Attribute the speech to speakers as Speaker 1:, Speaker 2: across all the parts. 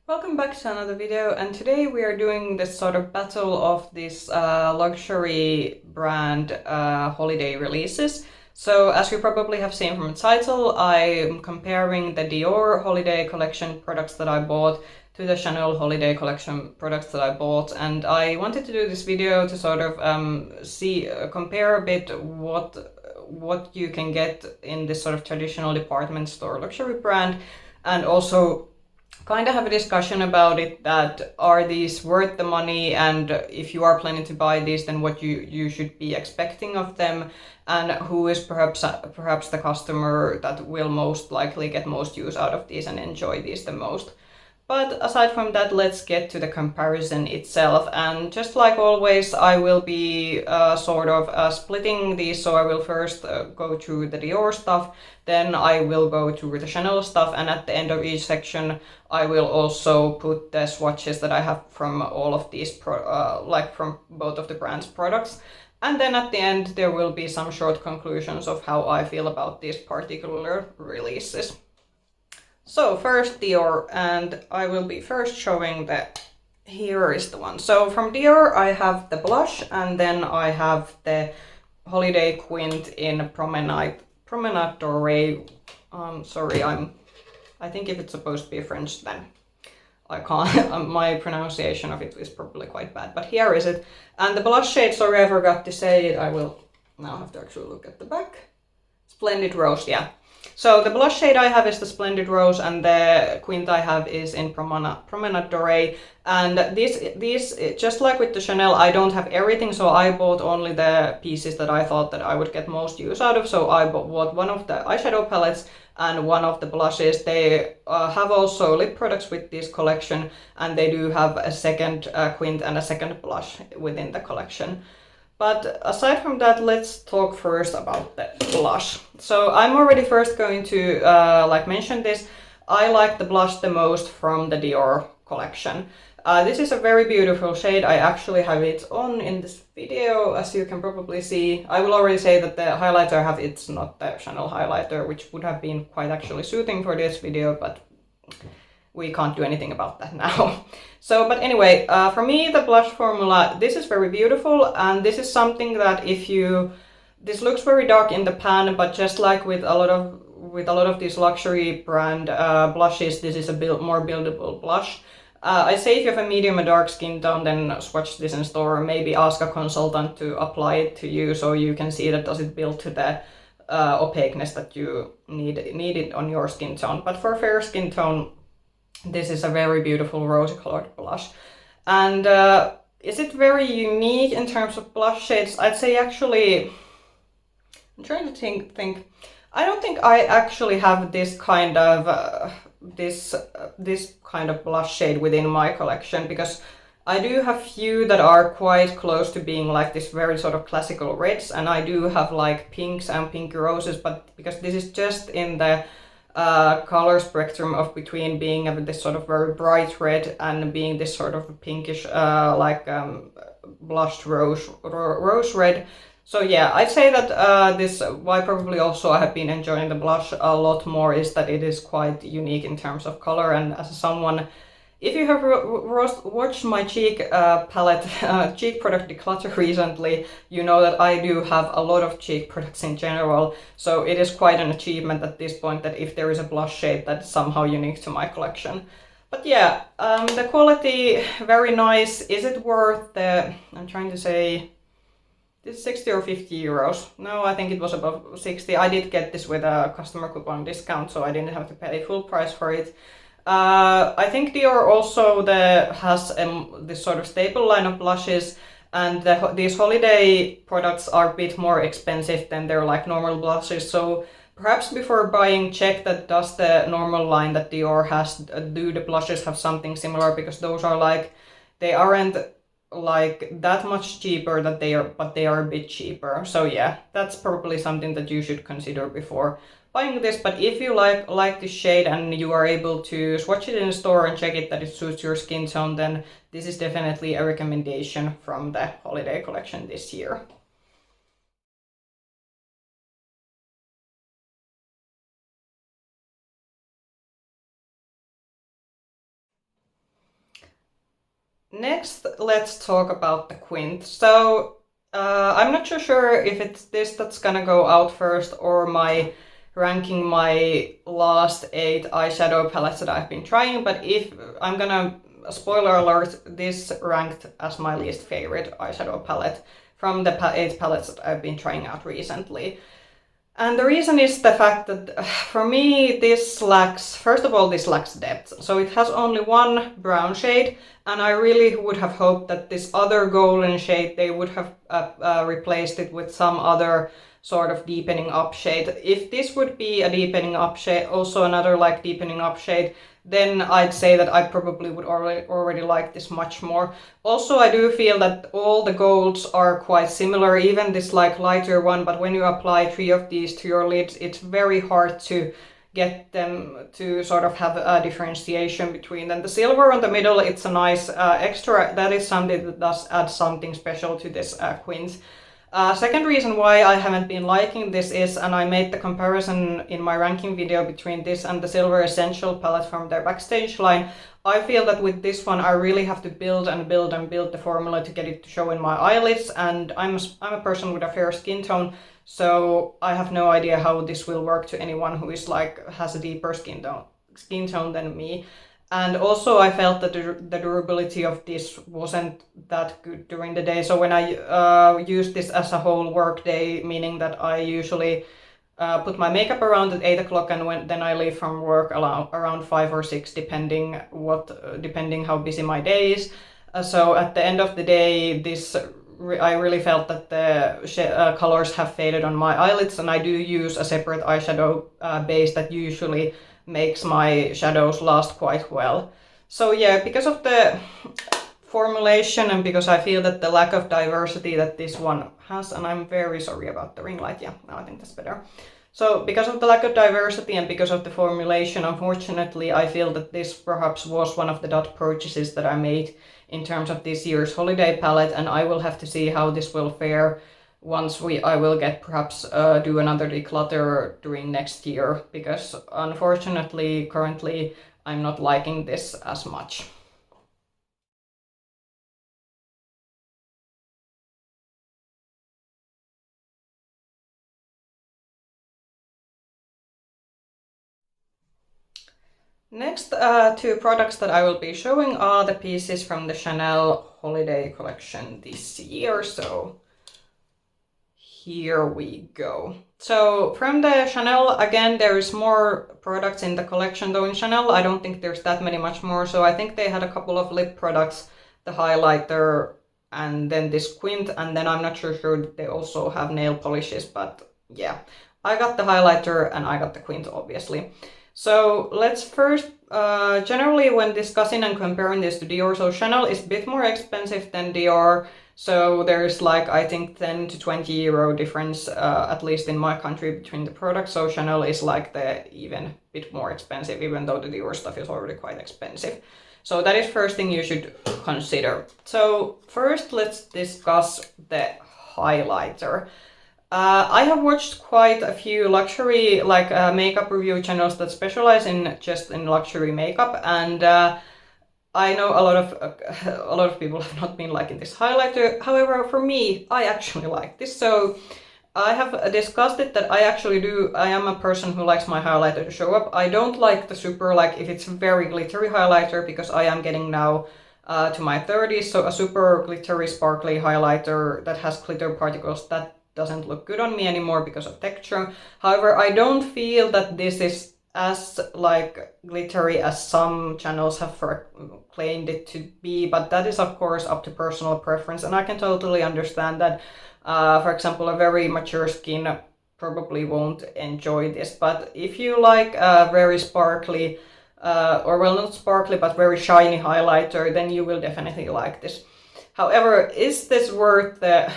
Speaker 1: Welcome back to another video, and today we are doing this sort of battle of these luxury brand holiday releases. So as you probably have seen from the title, I'm comparing the Dior holiday collection products that I bought to the Chanel holiday collection products that I bought, and I wanted to do this video to sort of compare a bit what you can get in this sort of traditional department store luxury brand, and also kind of have a discussion about it, that are these worth the money, and if you are planning to buy these, then what you should be expecting of them, and who is perhaps the customer that will most likely get most use out of these and enjoy these the most. But aside from that, let's get to the comparison itself. And just like always, I will be splitting these. So I will first go through the Dior stuff, then I will go through the Chanel stuff, and at the end of each section, I will also put the swatches that I have from all of these, from both of the brand's products. And then at the end, there will be some short conclusions of how I feel about these particular releases. So first Dior, and I will be first showing here is the one. So from Dior I have the blush, and then I have the Holiday Quint in Promenade Dorée. Sorry, I think if it's supposed to be French, then I can't, my pronunciation of it is probably quite bad, but here is it. And the blush shade, sorry I forgot to say it, I will now have to actually look at the back. Splendid Rose, yeah. So the blush shade I have is the Splendid Rose, and the quint I have is in Promenade Dorée. And these, just like with the Chanel, I don't have everything, so I bought only the pieces that I thought that I would get most use out of. So I bought one of the eyeshadow palettes and one of the blushes. They have also lip products with this collection, and they do have a second quint and a second blush within the collection. But aside from that, let's talk first about the blush. So I'm already first going to mention this. I like the blush the most from the Dior collection. This is a very beautiful shade. I actually have it on in this video, as you can probably see. I will already say that the highlighter I have, it's not the Chanel highlighter, which would have been quite actually suiting for this video, but we can't do anything about that now. So, but anyway, for me, the blush formula, this is very beautiful, and this is something that this looks very dark in the pan, but just like with a lot of these luxury brand blushes, this is a more buildable blush. I say if you have a medium or dark skin tone, then swatch this in store, or maybe ask a consultant to apply it to you, so you can see that does it build to the opaqueness that you need it on your skin tone. But for fair skin tone, this is a very beautiful rosy colored blush. And is it very unique in terms of blush shades? I'd say actually, I'm trying to think. I don't think I actually have this kind of this kind of blush shade within my collection, because I do have few that are quite close to being like this very sort of classical reds, and I do have like pinks and pinky roses, but because this is just in the color spectrum of between being this sort of very bright red and being this sort of pinkish blushed rose red. So yeah, I'd say that this, why probably also I have been enjoying the blush a lot more, is that it is quite unique in terms of color. And as someone, if you have watched my cheek palette, cheek product declutter recently, you know that I do have a lot of cheek products in general. So it is quite an achievement at this point that if there is a blush shade that's somehow unique to my collection. But yeah, the quality, very nice. Is it worth the, I'm trying to say, this is 60 or 50 euros. No, I think it was above 60. I did get this with a customer coupon discount, so I didn't have to pay full price for it. I think Dior also has this sort of staple line of blushes, and these holiday products are a bit more expensive than their like normal blushes. So perhaps before buying, check that does the normal line that Dior has, do the blushes have something similar, because those are like, they aren't like that much cheaper, but they are a bit cheaper. So yeah, that's probably something that you should consider before buying this. But if you like this shade and you are able to swatch it in the store and check it that it suits your skin tone, then this is definitely a recommendation from the holiday collection this year. Next, let's talk about the quint. So I'm not so sure if it's this that's gonna go out first or my ranking my last 8 eyeshadow palettes that I've been trying, but if I'm gonna, spoiler alert, this ranked as my least favorite eyeshadow palette from the 8 palettes that I've been trying out recently. And the reason is the fact that for me this lacks, first of all, this lacks depth. So it has only one brown shade, and I really would have hoped that this other golden shade, they would have replaced it with some other sort of deepening up shade. If this would be a deepening up shade, also another like deepening up shade, then I'd say that I probably would already like this much more. Also, I do feel that all the golds are quite similar, even this like lighter one, but when you apply 3 of these to your lids, it's very hard to get them to sort of have a differentiation between them. The silver on the middle, it's a nice extra. That is something that does add something special to this quint. Second reason why I haven't been liking this is, and I made the comparison in my ranking video between this and the Silver Essential palette from their Backstage line, I feel that with this one I really have to build and build and build the formula to get it to show in my eyelids, and I'm a person with a fair skin tone, so I have no idea how this will work to anyone who is like has a deeper skin tone than me. And also I felt that the durability of this wasn't that good during the day. So when I use this as a whole work day, meaning that I usually put my makeup around at 8 o'clock and then I leave from work around 5 or 6, depending how busy my day is. So at the end of the day, I really felt that the colors have faded on my eyelids, and I do use a separate eyeshadow base that usually makes my shadows last quite well. So yeah, because of the formulation and because I feel that the lack of diversity that this one has, and I'm very sorry about the ring light, yeah, now I think that's better. So because of the lack of diversity and because of the formulation, unfortunately, I feel that this perhaps was one of the dud purchases that I made in terms of this year's holiday palette, and I will have to see how this will fare once I will get perhaps do another declutter during next year, because unfortunately currently I'm not liking this as much. Next 2 products that I will be showing are the pieces from the Chanel holiday collection this year, so here we go. So from the Chanel, again, there is more products in the collection, though in Chanel I don't think there's that much more. So I think they had a couple of lip products, the highlighter, and then this quint, and then I'm not sure that they also have nail polishes, but yeah. I got the highlighter and I got the quint, obviously. So let's first, generally when discussing and comparing this to Dior, so Chanel is a bit more expensive than Dior. So there's like, I think 10 to 20 euro difference, at least in my country, between the products. So Chanel is like the even bit more expensive, even though the Dior stuff is already quite expensive. So that is first thing you should consider. So first let's discuss the highlighter. I have watched quite a few luxury makeup review channels that specialize in just in luxury makeup, and I know a lot of people have not been liking this highlighter. However, for me, I actually like this. So I have discussed it that I am a person who likes my highlighter to show up. I don't like the super, if it's very glittery highlighter, because I am getting now to my 30s. So a super glittery, sparkly highlighter that has glitter particles, that doesn't look good on me anymore because of texture. However, I don't feel that this is as glittery as some channels have claimed it to be, but that is of course up to personal preference, and I can totally understand that. For example, a very mature skin probably won't enjoy this, but if you like a very sparkly, or well, not sparkly, but very shiny highlighter, then you will definitely like this. However, is this worth the...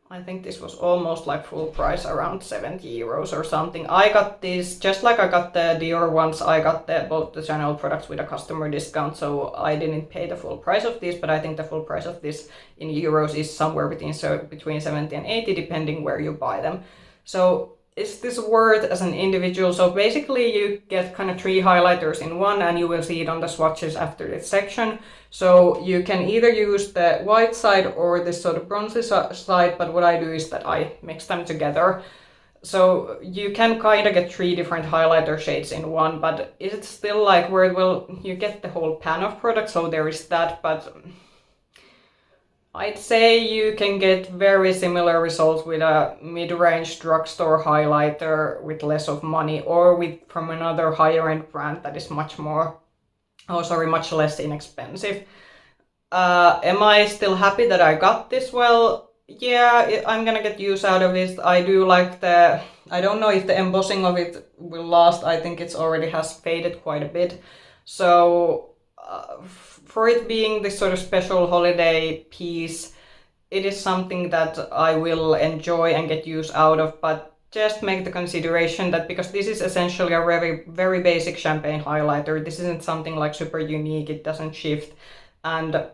Speaker 1: I think this was almost like full price, around 70 euros or something. I got this, just like I got the Dior ones, I got both the Chanel products with a customer discount, so I didn't pay the full price of this, but I think the full price of this in euros is somewhere between 70 and 80, depending where you buy them. So is this worth as an individual? So basically you get kind of 3 highlighters in one, and you will see it on the swatches after this section. So you can either use the white side or this sort of bronzy side, but what I do is that I mix them together. So you can kind of get 3 different highlighter shades in one, but it's still like where, well, you get the whole pan of product, so there is that, but I'd say you can get very similar results with a mid-range drugstore highlighter with less of money, or from another higher end brand that is much less inexpensive. Am I still happy that I got this? Well, yeah, I'm gonna get use out of it. I do like I don't know if the embossing of it will last. I think it's already has faded quite a bit. So for it being this sort of special holiday piece, it is something that I will enjoy and get use out of, but just make the consideration that because this is essentially a very, very basic champagne highlighter, this isn't something like super unique, it doesn't shift, and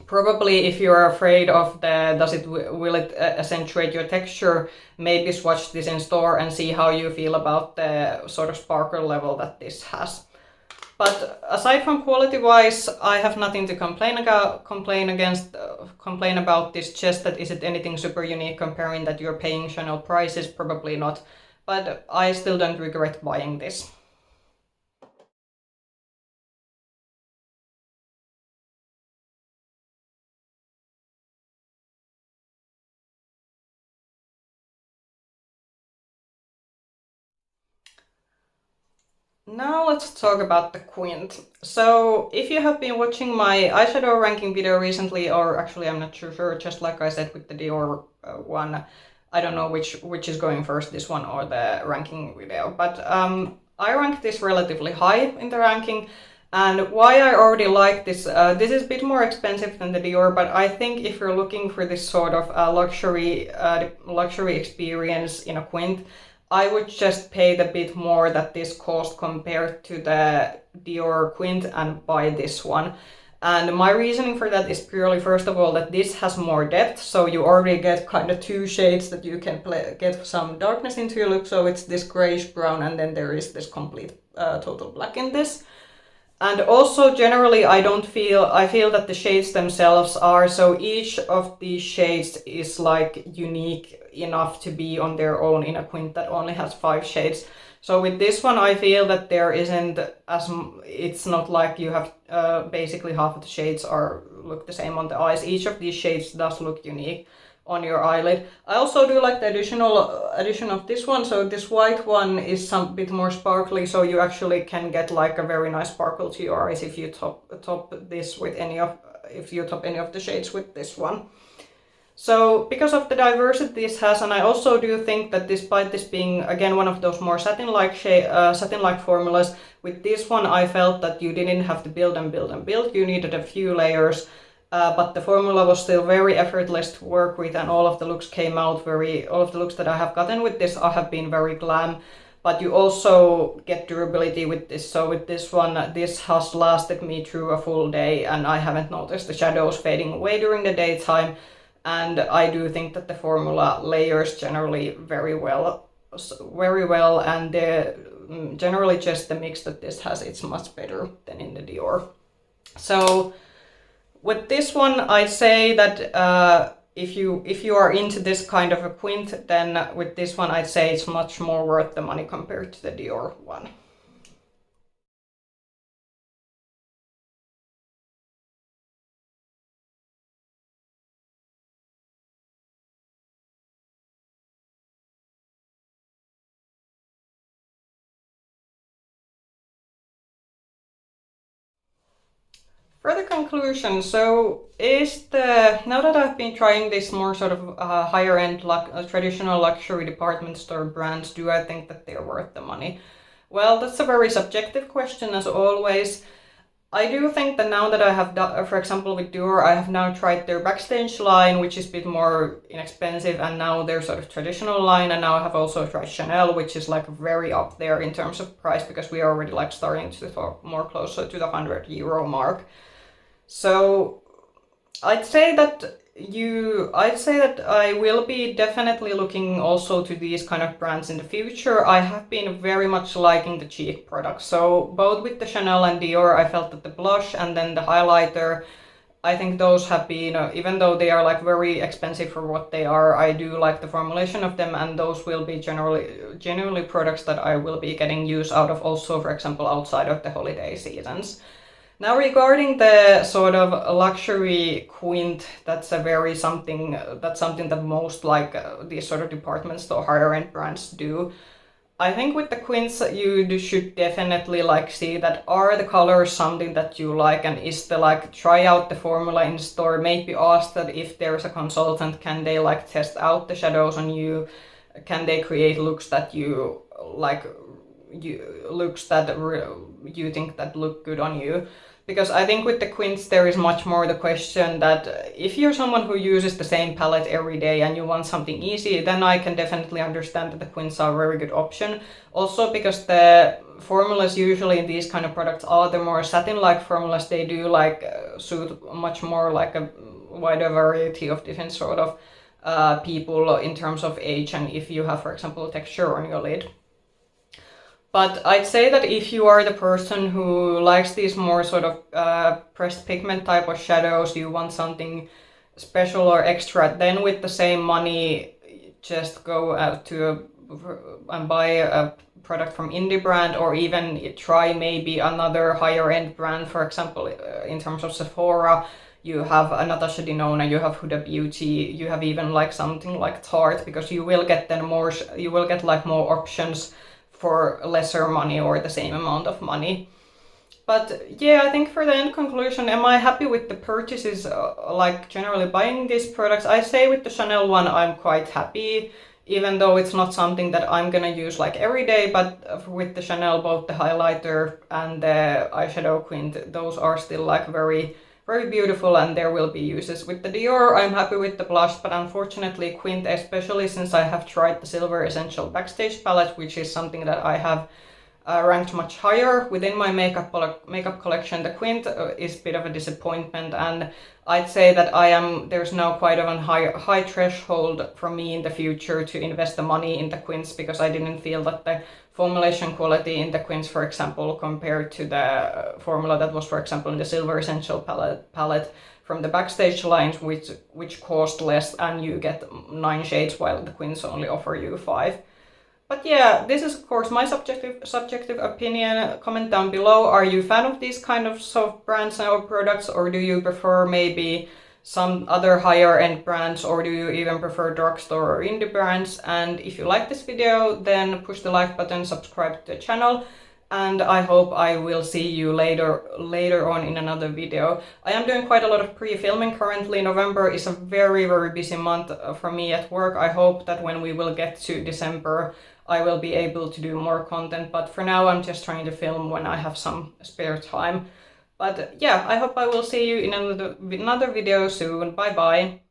Speaker 1: probably if you're afraid of will it accentuate your texture, maybe swatch this in store and see how you feel about the sort of sparkle level that this has. But aside from quality-wise, I have nothing to complain about this. Just that is it anything super unique comparing that you're paying Chanel prices? Probably not. But I still don't regret buying this. Now let's talk about the Quint. So if you have been watching my eyeshadow ranking video recently, or actually I'm not sure, just like I said with the Dior one, I don't know which is going first, this one or the ranking video, but I ranked this relatively high in the ranking. And why I already like this, this is a bit more expensive than the Dior, but I think if you're looking for this sort of luxury experience in a Quint, I would just pay the bit more that this cost compared to the Dior Quint and buy this one. And my reasoning for that is purely, first of all, that this has more depth, so you already get kind of 2 shades that you can get some darkness into your look. So it's this grayish brown, and then there is this complete total black in this. And also generally I feel that the shades themselves are, so each of these shades is like unique enough to be on their own in a Quint that only has 5 shades. So with this one I feel that there isn't it's not like you have basically half of the shades look the same on the eyes. Each of these shades does look unique on your eyelid. I also do like the addition of this one. So this white one is some bit more sparkly, so you actually can get like a very nice sparkle to your eyes if you top this with any of the shades with this one. So because of the diversity this has, and I also do think that despite this being again one of those more satin-like formulas, with this one I felt that you didn't have to build and build and build. You needed a few layers. But the formula was still very effortless to work with, and all of the looks that I have gotten with this have been very glam, but you also get durability with this. So with this one, this has lasted me through a full day, and I haven't noticed the shadows fading away during the daytime. And I do think that the formula layers generally very well, and generally just the mix that this has, it's much better than in the Dior. So with this one, I'd say that if you are into this kind of a Quint, then with this one I'd say it's much more worth the money compared to the Dior one. Further conclusion, so now that I've been trying this more sort of higher end traditional luxury department store brands, do I think that they're worth the money? Well, that's a very subjective question as always. I do think that now that I have done, for example with Dior, I have now tried their Backstage line, which is a bit more inexpensive, and now their sort of traditional line, and now I have also tried Chanel, which is like very up there in terms of price, because we are already like starting to talk more closer to the €100 mark. So I'd say that I'd say that I will be definitely looking also to these kind of brands in the future. I have been very much liking the cheek products. So both with the Chanel and Dior, I felt that the blush and then the highlighter, I think those have been, even though they are like very expensive for what they are, I do like the formulation of them, and those will be generally products that I will be getting use out of also, for example, outside of the holiday seasons. Now regarding the sort of luxury quint, that's something that most like these sort of department store higher end brands do. I think with the quints you should definitely like see that are the colors something that you like, and is the like try out the formula in store, maybe ask that if there's a consultant, can they like test out the shadows on you, can they create looks that you like, you think that look good on you. Because I think with the quints there is much more the question that if you're someone who uses the same palette every day and you want something easy, then I can definitely understand that the quints are a very good option. Also because the formulas usually in these kind of products are the more satin-like formulas, they do like suit much more like a wider variety of different sort of people in terms of age, and if you have, for example, texture on your lid. But I'd say that if you are the person who likes these more sort of pressed pigment type of shadows, you want something special or extra, then with the same money, just go out to and buy a product from indie brand, or even try maybe another higher end brand. For example, in terms of Sephora, you have Natasha Denona, you have Huda Beauty, you have even like something like Tarte, because you will get like more options for lesser money or the same amount of money. But yeah, I think for the end conclusion, am I happy with the purchases, like generally buying these products? I say with the Chanel one, I'm quite happy, even though it's not something that I'm gonna use like every day, but with the Chanel, both the highlighter and the eyeshadow quint, those are still like very, very beautiful, and there will be uses. With the Dior, I'm happy with the blush, but unfortunately quint, especially since I have tried the Silver Essential Backstage palette, which is something that I have ranked much higher within my makeup collection, the quint is a bit of a disappointment, and I'd say that there's now quite a high threshold for me in the future to invest the money in the quints, because I didn't feel that the formulation quality in the quints, for example, compared to the formula that was, for example, in the Silver Essential palette from the Backstage lines, which cost less and you get 9 shades, while the quints only offer you 5. But yeah, this is of course my subjective opinion. Comment down below, are you a fan of these kind of soft brands or products, or do you prefer maybe some other higher end brands, or do you even prefer drugstore or indie brands? And if you like this video, then push the like button, subscribe to the channel, and I hope I will see you later on in another video. I am doing quite a lot of pre-filming currently. November is a very, very busy month for me at work. I hope that when we will get to December, I will be able to do more content, but for now I'm just trying to film when I have some spare time. But yeah, I hope I will see you in another video soon. Bye bye!